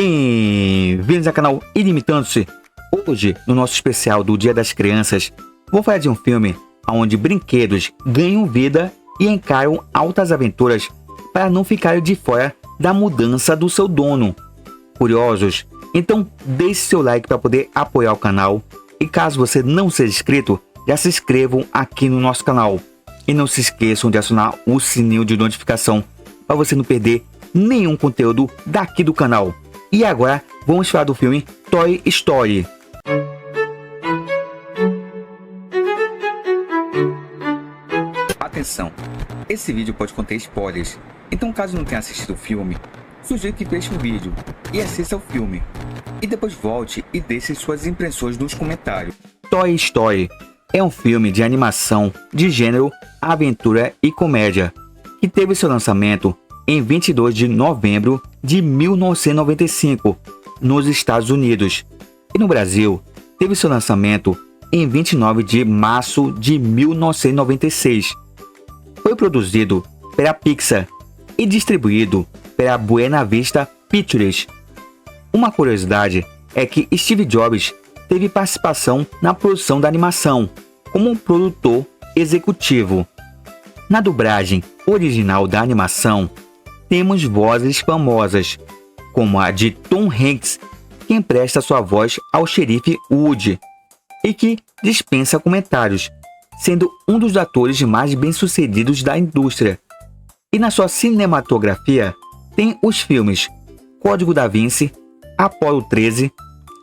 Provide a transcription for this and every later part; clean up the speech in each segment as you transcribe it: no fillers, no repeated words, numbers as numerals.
Bem-vindos ao canal Ilimitando-se. Hoje, no nosso especial do Dia das Crianças, vou falar de um filme onde brinquedos ganham vida e encaram altas aventuras para não ficarem de fora da mudança do seu dono. Curiosos? Então deixe seu like para poder apoiar o canal. E caso você não seja inscrito, já se inscrevam aqui no nosso canal. E não se esqueçam de acionar o sininho de notificação para você não perder nenhum conteúdo daqui do canal. E agora vamos falar do filme Toy Story. Atenção, esse vídeo pode conter spoilers, então caso não tenha assistido o filme, sugiro que feche o vídeo e assista o filme. E depois volte e deixe suas impressões nos comentários. Toy Story é um filme de animação de gênero aventura e comédia, que teve seu lançamento em 22 de novembro de 1995 nos Estados Unidos. E no Brasil, teve seu lançamento em 29 de março de 1996. Foi produzido pela Pixar e distribuído pela Buena Vista Pictures. Uma curiosidade é que Steve Jobs teve participação na produção da animação, como um produtor executivo. Na dublagem original da animação, temos vozes famosas, como a de Tom Hanks, que empresta sua voz ao xerife Woody, e que dispensa comentários, sendo um dos atores mais bem-sucedidos da indústria. E na sua cinematografia, tem os filmes Código da Vinci, Apollo 13,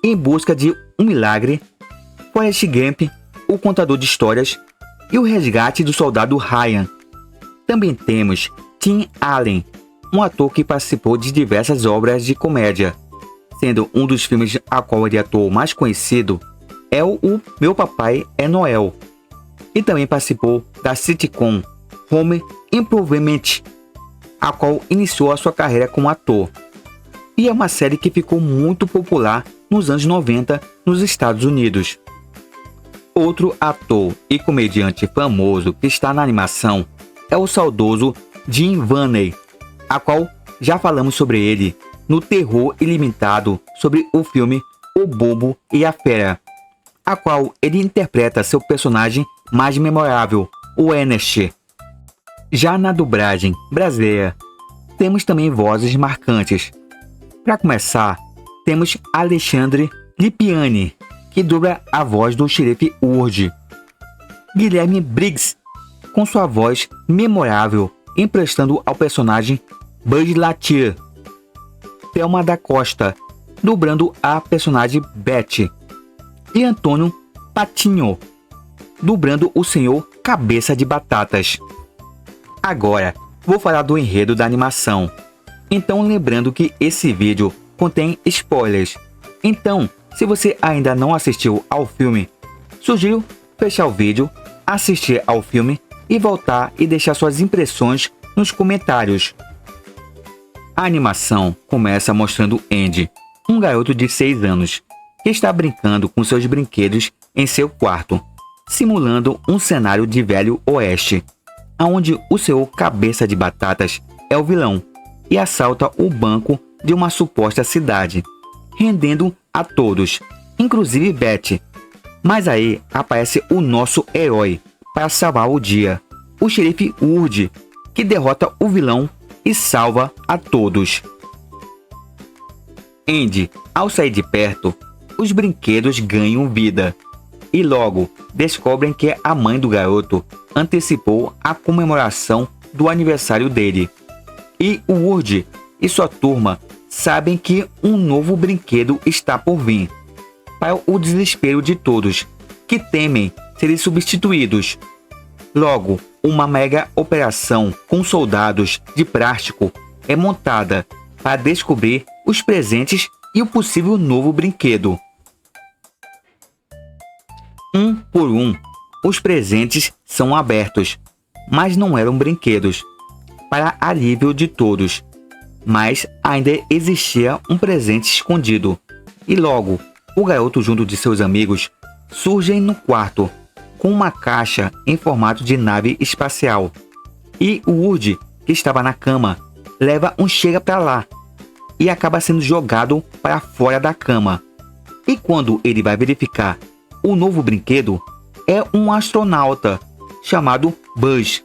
Em Busca de um Milagre, Forrest Gump, O Contador de Histórias e O Resgate do Soldado Ryan. Também temos Tim Allen, um ator que participou de diversas obras de comédia, sendo um dos filmes a qual ele atuou mais conhecido é o Meu Papai é Noel, e também participou da sitcom Home Improvement, a qual iniciou a sua carreira como ator, e é uma série que ficou muito popular nos anos 90 nos Estados Unidos. Outro ator e comediante famoso que está na animação é o saudoso Jim Varney, a qual já falamos sobre ele no Terror Ilimitado sobre o filme O Bobo e a Fera, a qual ele interpreta seu personagem mais memorável, o Ernest. Já na dublagem brasileira, temos também vozes marcantes. Para começar, temos Alexandre Lipiani, que dubla a voz do xerife Woody. Guilherme Briggs, com sua voz memorável, emprestando ao personagem Buzz Lightyear. Thelma da Costa, dublando a personagem Betty. E Antônio Patinho, dublando o Senhor Cabeça de Batatas. Agora, vou falar do enredo da animação. Então, lembrando que esse vídeo contém spoilers. Então, se você ainda não assistiu ao filme, sugiro fechar o vídeo, assistir ao filme e voltar e deixar suas impressões nos comentários. A animação começa mostrando Andy, um garoto de 6 anos, que está brincando com seus brinquedos em seu quarto, simulando um cenário de Velho Oeste, onde o Senhor Cabeça de Batatas é o vilão e assalta o banco de uma suposta cidade, rendendo a todos, inclusive Betty. Mas aí aparece o nosso herói para salvar o dia, o xerife Woody, que derrota o vilão e salva a todos. Andy, ao sair de perto, os brinquedos ganham vida e logo descobrem que a mãe do garoto antecipou a comemoração do aniversário dele. E o Woody e sua turma sabem que um novo brinquedo está por vir, para o desespero de todos, que temem serem substituídos. Logo, uma mega operação com soldados de plástico é montada para descobrir os presentes e o possível novo brinquedo. Um por um, os presentes são abertos, mas não eram brinquedos, para alívio de todos. Mas ainda existia um presente escondido, e logo, o garoto junto de seus amigos surgem no quarto, com uma caixa em formato de nave espacial. E o Woody, que estava na cama, leva um chega pra lá. e acaba sendo jogado para fora da cama. E quando ele vai verificar o novo brinquedo, é um astronauta chamado Buzz.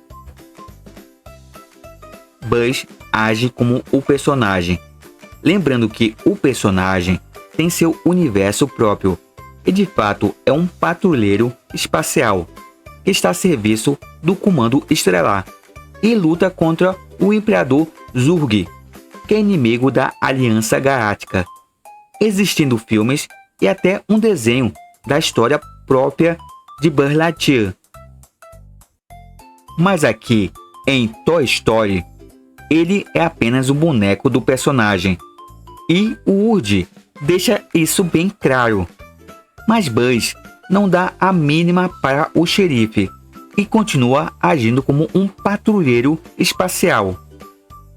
Buzz age como o personagem, lembrando que o personagem tem seu universo próprio e de fato é um patrulheiro espacial que está a serviço do Comando Estelar e luta contra o Imperador Zurg, que é inimigo da Aliança Galáctica, existindo filmes e até um desenho da história própria de Buzz Lightyear. Mas aqui, em Toy Story, ele é apenas o boneco do personagem, e o Woody deixa isso bem claro. Mas Buzz não dá a mínima para o xerife e continua agindo como um patrulheiro espacial.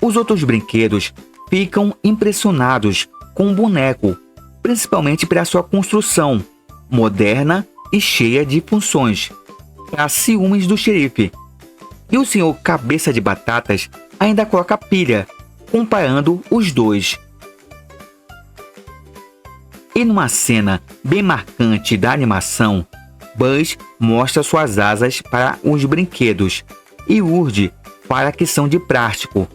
Os outros brinquedos ficam impressionados com o boneco, principalmente pela sua construção moderna e cheia de funções, para ciúmes do xerife. E o senhor Cabeça de Batatas ainda coloca pilha, comparando os dois. E numa cena bem marcante da animação, Buzz mostra suas asas para os brinquedos e Woody fala que são de plástico.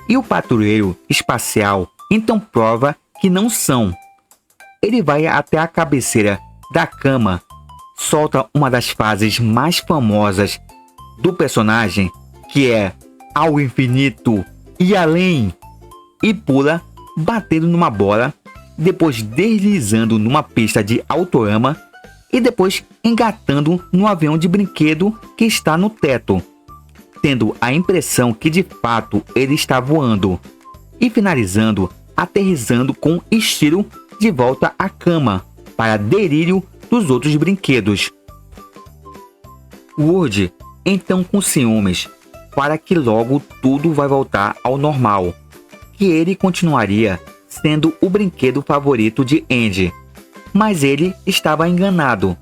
E o patrulheiro espacial então prova que não são. Ele vai até a cabeceira da cama, solta uma das frases mais famosas do personagem, que é "ao infinito e além", e pula batendo numa bola, depois deslizando numa pista de autorama e depois engatando no avião de brinquedo que está no teto, tendo a impressão que de fato ele está voando, e finalizando aterrissando com estilo de volta à cama, para delírio dos outros brinquedos. Woody, então com ciúmes, para que logo tudo vai voltar ao normal, que ele continuaria sendo o brinquedo favorito de Andy. Mas ele estava enganado,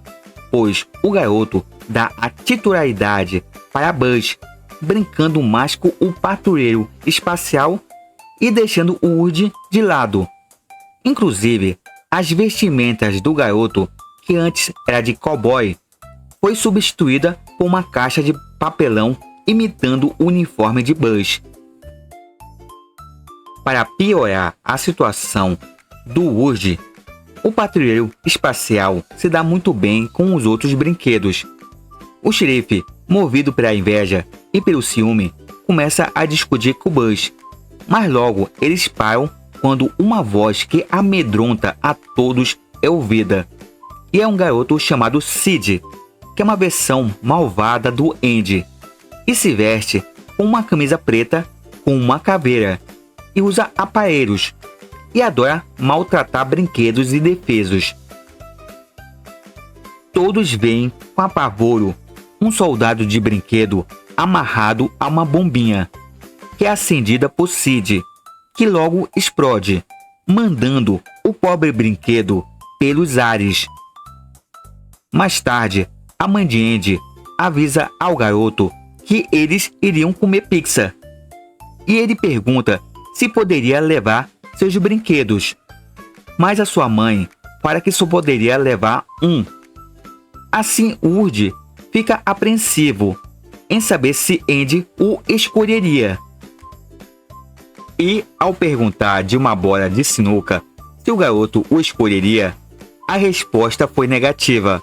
pois o garoto dá a titularidade para Buzz, brincando mais com o patrulheiro espacial e deixando o Woody de lado. Inclusive, as vestimentas do garoto, que antes era de cowboy, foi substituída por uma caixa de papelão imitando o uniforme de Buzz. Para piorar a situação do Woody, o patrulheiro espacial se dá muito bem com os outros brinquedos. O xerife, movido pela inveja e pelo ciúme, começa a discutir com Buzz, mas logo eles param quando uma voz que amedronta a todos é ouvida. E é um garoto chamado Sid, que é uma versão malvada do Andy, e se veste com uma camisa preta com uma caveira, e usa aparelhos, e adora maltratar brinquedos indefesos. Todos veem com apavoro um soldado de brinquedo amarrado a uma bombinha, que é acendida por Sid, que logo explode, mandando o pobre brinquedo pelos ares. Mais tarde, a mãe de Andy avisa ao garoto que eles iriam comer pizza, e ele pergunta se poderia levar seus brinquedos, mas a sua mãe fala que só poderia levar um. Assim, Woody fica apreensivo em saber se Andy o escolheria. E, ao perguntar de uma bola de sinuca se o garoto o escolheria, a resposta foi negativa,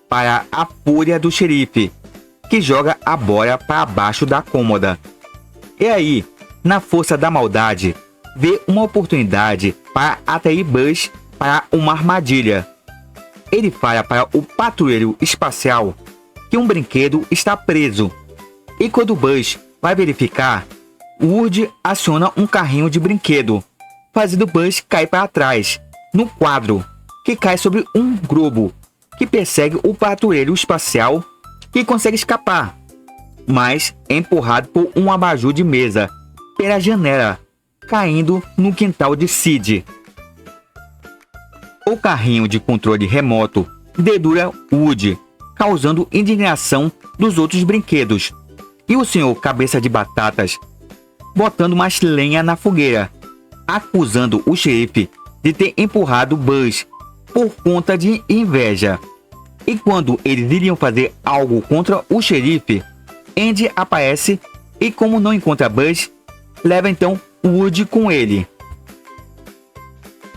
para a fúria do xerife, que joga a bola para baixo da cômoda. E aí, na força da maldade, vê uma oportunidade para atrair Buzz para uma armadilha. Ele fala para o patrulheiro espacial que um brinquedo está preso, e quando Buzz vai verificar, Woody aciona um carrinho de brinquedo, fazendo Buzz cair para trás, no quadro, que cai sobre um globo, que persegue o patrulheiro espacial, que consegue escapar, mas é empurrado por um abajur de mesa, pela janela, caindo no quintal de Sid. O carrinho de controle remoto dedura Woody, causando indignação dos outros brinquedos, e o senhor Cabeça de Batatas botando mais lenha na fogueira, acusando o xerife de ter empurrado Buzz por conta de inveja. E quando eles iriam fazer algo contra o xerife, Andy aparece e, como não encontra Buzz, leva então Woody com ele.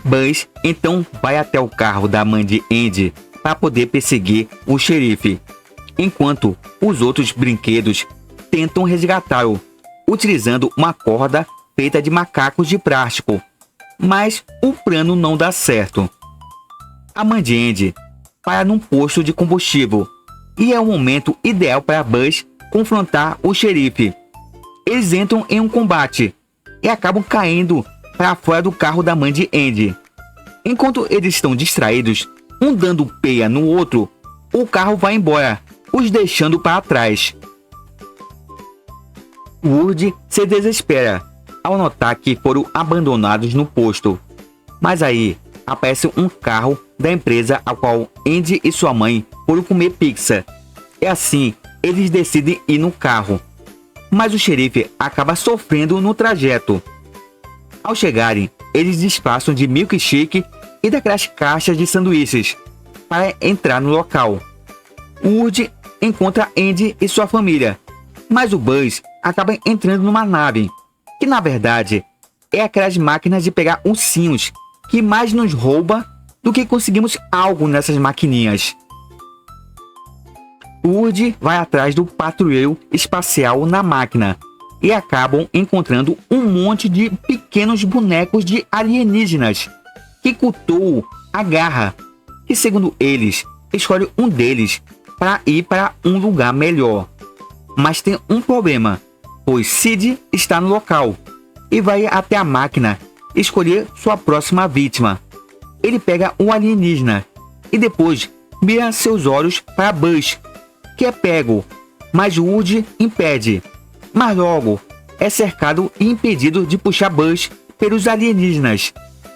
Buzz então vai até o carro da mãe de Andy para poder perseguir o xerife, enquanto os outros brinquedos tentam resgatá-lo, utilizando uma corda feita de macacos de plástico, mas o plano não dá certo. A mãe de Andy para num posto de combustível e é o momento ideal para Buzz confrontar o xerife. Eles entram em um combate e acabam caindo para fora do carro da mãe de Andy. Enquanto eles estão distraídos, um dando peia no outro, o carro vai embora, os deixando para trás. Woody se desespera ao notar que foram abandonados no posto. Mas aí aparece um carro da empresa a qual Andy e sua mãe foram comer pizza. E assim, eles decidem ir no carro. Mas o xerife acaba sofrendo no trajeto. Ao chegarem, eles disfarçam de milkshake e daquelas caixas de sanduíches para entrar no local. Woody encontra Andy e sua família, mas o Buzz acaba entrando numa nave, que na verdade é aquelas máquinas de pegar ursinhos que mais nos rouba do que conseguimos algo nessas maquininhas. Woody vai atrás do patrulheiro espacial na máquina e acabam encontrando um monte de pequenos bonecos de alienígenas que Cthulhu agarra, e segundo eles, escolhe um deles para ir para um lugar melhor. Mas tem um problema, pois Sid está no local e vai até a máquina escolher sua próxima vítima. Ele pega um alienígena e depois vira seus olhos para Buzz, que é pego, mas Woody impede. Mas logo é cercado e impedido de puxar Buzz pelos alienígenas.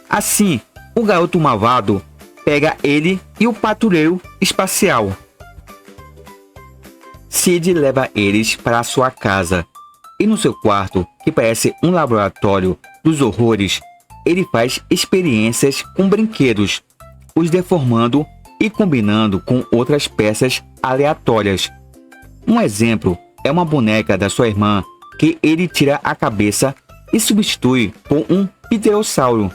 Assim, o garoto malvado pega ele e o patrulheiro espacial. Sid leva eles para sua casa e no seu quarto, que parece um laboratório dos horrores, ele faz experiências com brinquedos, os deformando e combinando com outras peças aleatórias. Um exemplo é uma boneca da sua irmã que ele tira a cabeça e substitui por um pterossauro.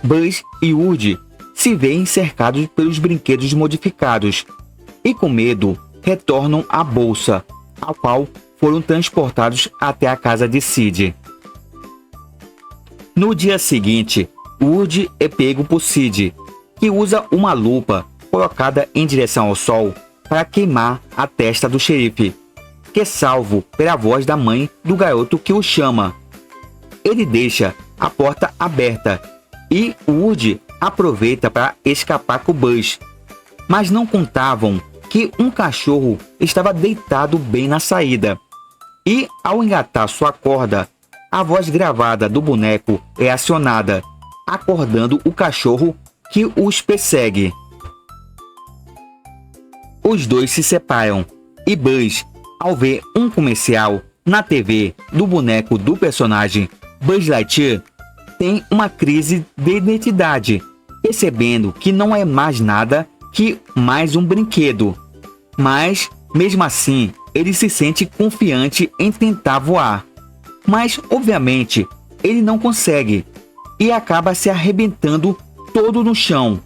Buzz e Woody se veem cercados pelos brinquedos modificados e com medo retornam à bolsa, a qual foram transportados até a casa de Sid. No dia seguinte, Woody é pego por Sid, que usa uma lupa colocada em direção ao sol para queimar a testa do xerife, que é salvo pela voz da mãe do garoto que o chama. Ele deixa a porta aberta e Woody aproveita para escapar com Buzz, mas não contavam que um cachorro estava deitado bem na saída. E ao engatar sua corda, a voz gravada do boneco é acionada, acordando o cachorro que os persegue. Os dois se separam e Buzz, ao ver um comercial na TV do boneco do personagem Buzz Lightyear, tem uma crise de identidade, percebendo que não é mais nada que mais um brinquedo. Mas, mesmo assim, ele se sente confiante em tentar voar. Mas, obviamente, ele não consegue e acaba se arrebentando todo no chão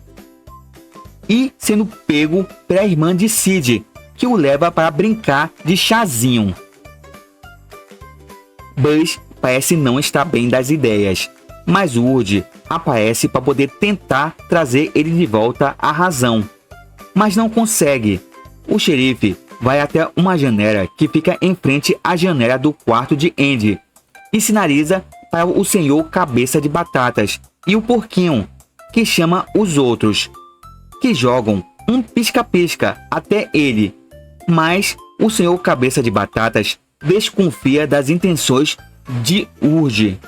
e sendo pego pela irmã de Sid, que o leva para brincar de chazinho. Buzz parece não estar bem das ideias, mas Woody aparece para poder tentar trazer ele de volta à razão, mas não consegue. O xerife vai até uma janela que fica em frente à janela do quarto de Andy e sinaliza para o senhor Cabeça de Batatas e o porquinho, que chama os outros, que jogam um pisca-pisca até ele, mas o senhor Cabeça de Batatas desconfia das intenções de Woody.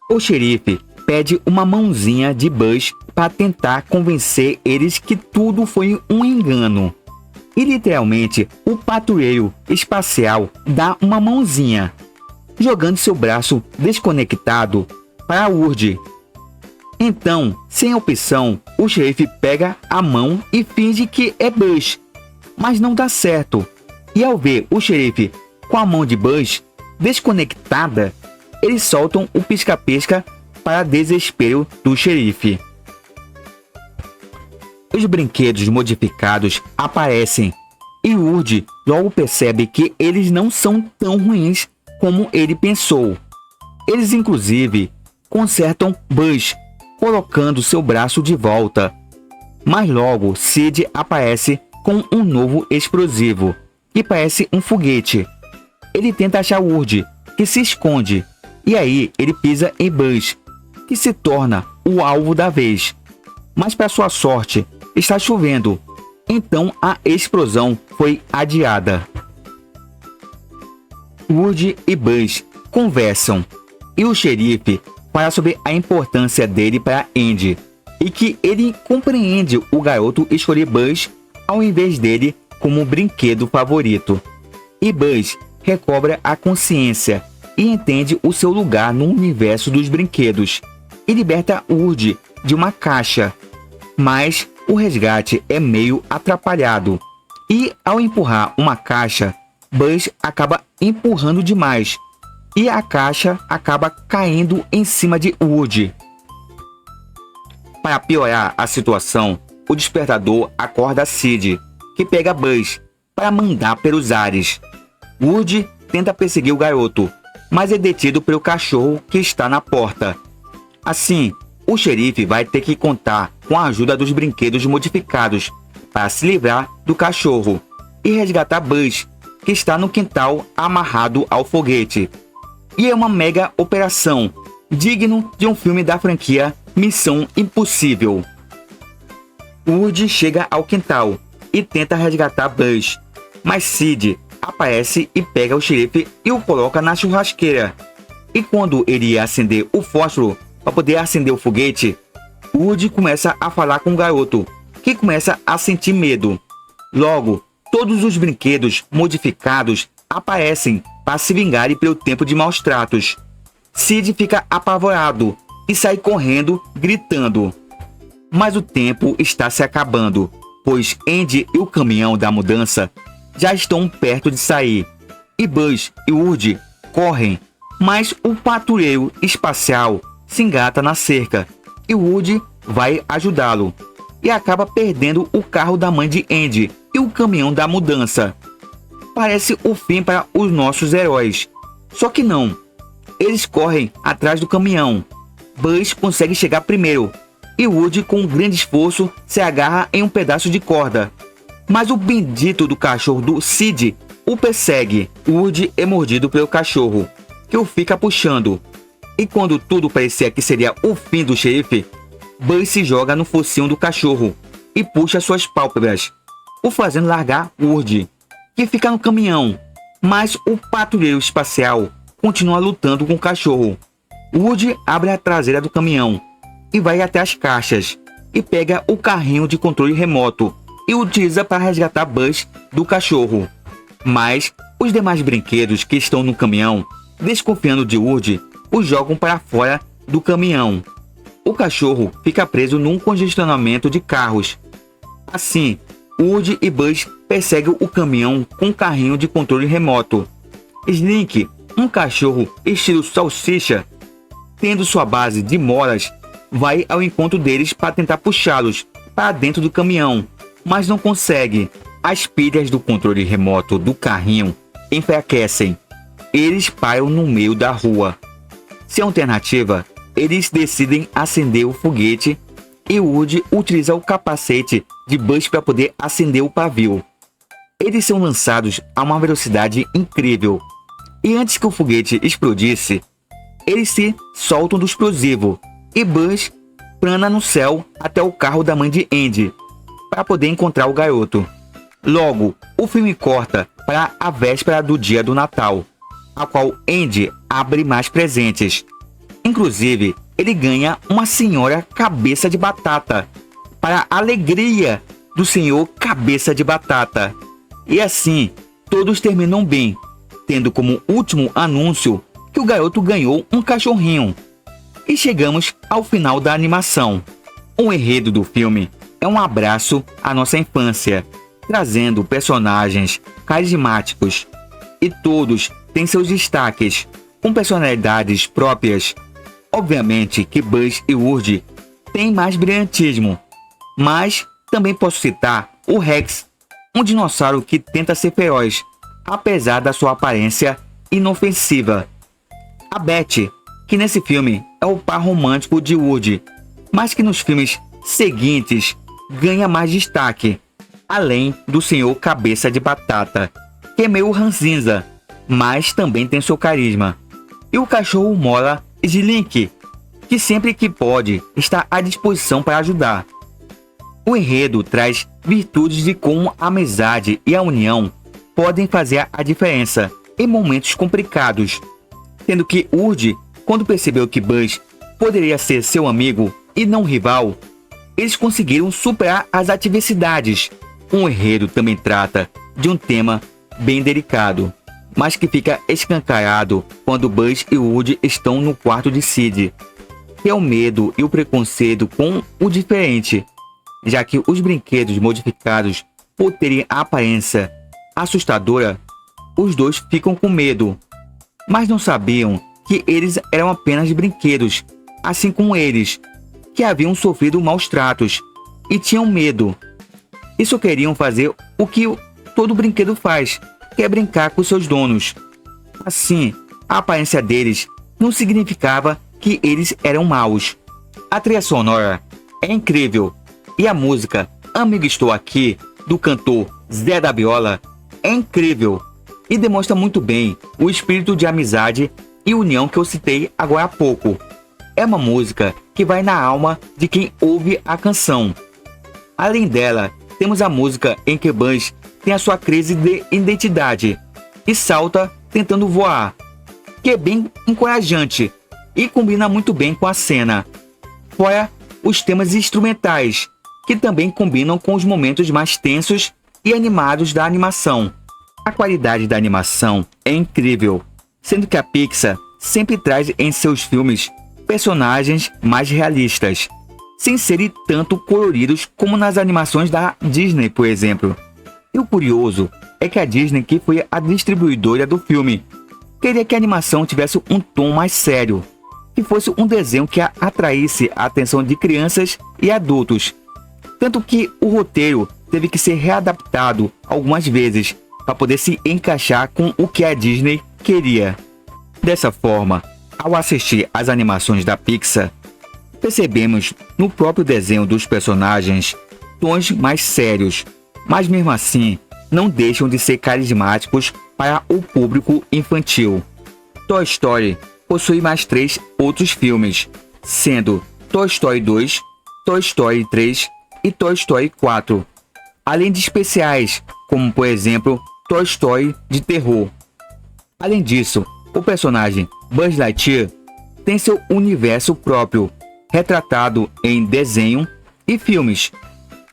O xerife pede uma mãozinha de Buzz para tentar convencer eles que tudo foi um engano. E literalmente o patrulheiro espacial dá uma mãozinha. jogando seu braço desconectado para Urd. Então, sem opção, o xerife pega a mão e finge que é Buzz, mas não dá certo. E ao ver o xerife com a mão de Buzz desconectada, eles soltam o pisca-pisca para desespero do xerife. Os brinquedos modificados aparecem e Urd logo percebe que eles não são tão ruins como ele pensou. Eles inclusive consertam Buzz, colocando seu braço de volta. Mas logo Sid aparece com um novo explosivo, que parece um foguete. Ele tenta achar Urd, que se esconde, e aí ele pisa em Buzz, que se torna o alvo da vez. Mas para sua sorte, está chovendo, então a explosão foi adiada. Urd e Buzz conversam, e o xerife fala sobre a importância dele para Andy, e que ele compreende o garoto escolher Buzz ao invés dele como brinquedo favorito. E Buzz recobra a consciência e entende o seu lugar no universo dos brinquedos, e liberta Urd de uma caixa. Mas o resgate é meio atrapalhado, e ao empurrar uma caixa, Buzz acaba empurrando demais, e a caixa acaba caindo em cima de Urd. Para piorar a situação, o despertador acorda Sid, que pega Buzz para mandar pelos ares. Urd tenta perseguir o garoto, mas é detido pelo cachorro que está na porta. Assim, o xerife vai ter que contar com a ajuda dos brinquedos modificados para se livrar do cachorro e resgatar Buzz, que está no quintal amarrado ao foguete. E é uma mega operação, digno de um filme da franquia Missão Impossível. Urd chega ao quintal e tenta resgatar Buzz, mas Sid aparece e pega o xerife e o coloca na churrasqueira. E quando ele ia acender o fósforo para poder acender o foguete, Urd começa a falar com o garoto, que começa a sentir medo. Logo, todos os brinquedos modificados aparecem para se vingarem pelo tempo de maus tratos. Sid fica apavorado e sai correndo, gritando. Mas o tempo está se acabando, pois Andy e o caminhão da mudança já estão perto de sair. E Buzz e Urd correm, mas o patrulheiro espacial se engata na cerca e Urd vai ajudá-lo. E acaba perdendo o carro da mãe de Andy e o caminhão da mudança. Parece o fim para os nossos heróis. Só que não. Eles correm atrás do caminhão. Buzz consegue chegar primeiro. E Urd, com um grande esforço, se agarra em um pedaço de corda. Mas o bendito do cachorro do Sid o persegue. Urd é mordido pelo cachorro, que o fica puxando. E quando tudo parecia que seria o fim do xerife, Buzz se joga no focinho do cachorro e puxa suas pálpebras, o fazendo largar Urd, que fica no caminhão. Mas o patrulheiro espacial continua lutando com o cachorro. Urd abre a traseira do caminhão e vai até as caixas e pega o carrinho de controle remoto e utiliza para resgatar Buzz do cachorro. Mas os demais brinquedos que estão no caminhão, desconfiando de Urd, o jogam para fora do caminhão. O cachorro fica preso num congestionamento de carros. Assim, Urd e Buzz perseguem o caminhão com um carrinho de controle remoto. Slink, um cachorro estilo salsicha, tendo sua base de molas, vai ao encontro deles para tentar puxá-los para dentro do caminhão, mas não consegue. As pilhas do controle remoto do carrinho enfraquecem. Eles param no meio da rua. Sem alternativa, eles decidem acender o foguete e Urd utiliza o capacete de Buzz para poder acender o pavio. Eles são lançados a uma velocidade incrível. E antes que o foguete explodisse, eles se soltam do explosivo e Buzz plana no céu até o carro da mãe de Andy para poder encontrar o garoto. Logo, o filme corta para a véspera do dia do Natal, a qual Andy abre mais presentes. Inclusive, ele ganha uma senhora cabeça de batata, para a alegria do senhor cabeça de batata. E assim, todos terminam bem, tendo como último anúncio que o garoto ganhou um cachorrinho. E chegamos ao final da animação. O enredo do filme é um abraço à nossa infância, trazendo personagens carismáticos. E todos têm seus destaques, com personalidades próprias. Obviamente que Buzz e Woody têm mais brilhantismo, mas também posso citar o Rex, um dinossauro que tenta ser feroz, apesar da sua aparência inofensiva. A Betty, que nesse filme é o par romântico de Woody, mas que nos filmes seguintes ganha mais destaque, além do Senhor Cabeça de Batata, que é meio ranzinza, mas também tem seu carisma. E o cachorro Mola Slink, que sempre que pode está à disposição para ajudar. O enredo traz virtudes de como a amizade e a união podem fazer a diferença em momentos complicados, sendo que Woody, quando percebeu que Buzz poderia ser seu amigo e não rival, eles conseguiram superar as adversidades. O enredo também trata de um tema bem delicado, mas que fica escancarado quando Buzz e Woody estão no quarto de Sid, que é o medo e o preconceito com o diferente, já que os brinquedos modificados, por terem a aparência assustadora, os dois ficam com medo, mas não sabiam que eles eram apenas brinquedos, assim como eles, que haviam sofrido maus tratos e tinham medo. E só queriam fazer o que todo brinquedo faz, que é brincar com seus donos. Assim, a aparência deles não significava que eles eram maus. A trilha sonora é incrível e a música Amigo Estou Aqui, do cantor Zé da Viola, é incrível e demonstra muito bem o espírito de amizade e união que eu citei agora há pouco. É uma música que vai na alma de quem ouve a canção. Além dela, temos a música em que Buzz tem a sua crise de identidade e salta tentando voar, que é bem encorajante e combina muito bem com a cena. Fora os temas instrumentais, que também combinam com os momentos mais tensos e animados da animação. A qualidade da animação é incrível, sendo que a Pixar sempre traz em seus filmes personagens mais realistas, sem serem tanto coloridos como nas animações da Disney, por exemplo. E o curioso é que a Disney, que foi a distribuidora do filme, queria que a animação tivesse um tom mais sério, que fosse um desenho que atraísse a atenção de crianças e adultos. Tanto que o roteiro teve que ser readaptado algumas vezes para poder se encaixar com o que a Disney queria. Dessa forma, ao assistir às animações da Pixar, percebemos no próprio desenho dos personagens tons mais sérios, mas mesmo assim não deixam de ser carismáticos para o público infantil. Toy Story possui mais 3 outros filmes, sendo Toy Story 2, Toy Story 3 e Toy Story 4, além de especiais, como por exemplo Toy Story de terror. Além disso, o personagem Buzz Lightyear tem seu universo próprio, retratado em desenho e filmes,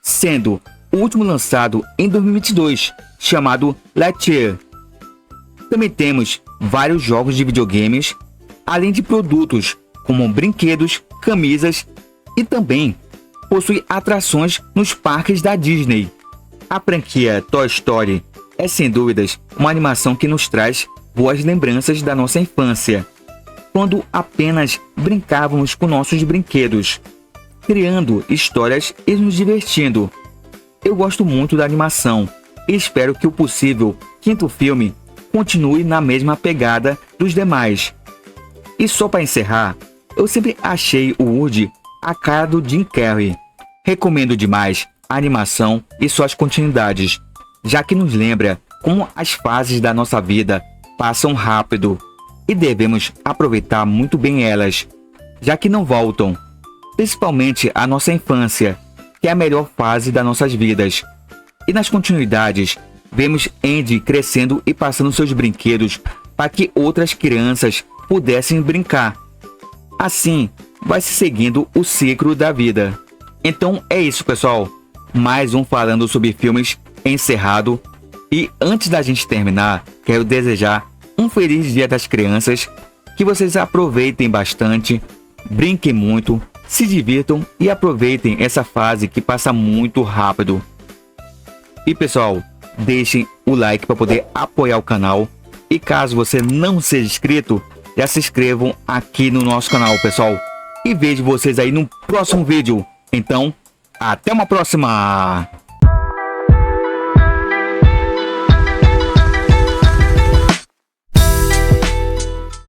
sendo o último lançado em 2022, chamado Lightyear. Também temos vários jogos de videogames, além de produtos como brinquedos, camisas e também possui atrações nos parques da Disney. A franquia Toy Story é sem dúvidas uma animação que nos traz boas lembranças da nossa infância, quando apenas brincávamos com nossos brinquedos, criando histórias e nos divertindo. Eu gosto muito da animação e espero que o possível 5º filme continue na mesma pegada dos demais. E só para encerrar, eu sempre achei o Woody a cara do Jim Carrey. Recomendo demais a animação e suas continuidades, já que nos lembra como as fases da nossa vida passam rápido e devemos aproveitar muito bem elas, já que não voltam, principalmente a nossa infância, que é a melhor fase das nossas vidas. E nas continuidades, vemos Andy crescendo e passando seus brinquedos para que outras crianças pudessem brincar. Assim, vai se seguindo o ciclo da vida. Então é isso, pessoal. Mais um falando sobre filmes encerrado. E antes da gente terminar, quero desejar um feliz Dia das Crianças, que vocês aproveitem bastante, brinquem muito, se divirtam e aproveitem essa fase que passa muito rápido. E pessoal, deixem o like para poder apoiar o canal. E caso você não seja inscrito, já se inscrevam aqui no nosso canal, pessoal. E vejo vocês aí no próximo vídeo. Então, até uma próxima!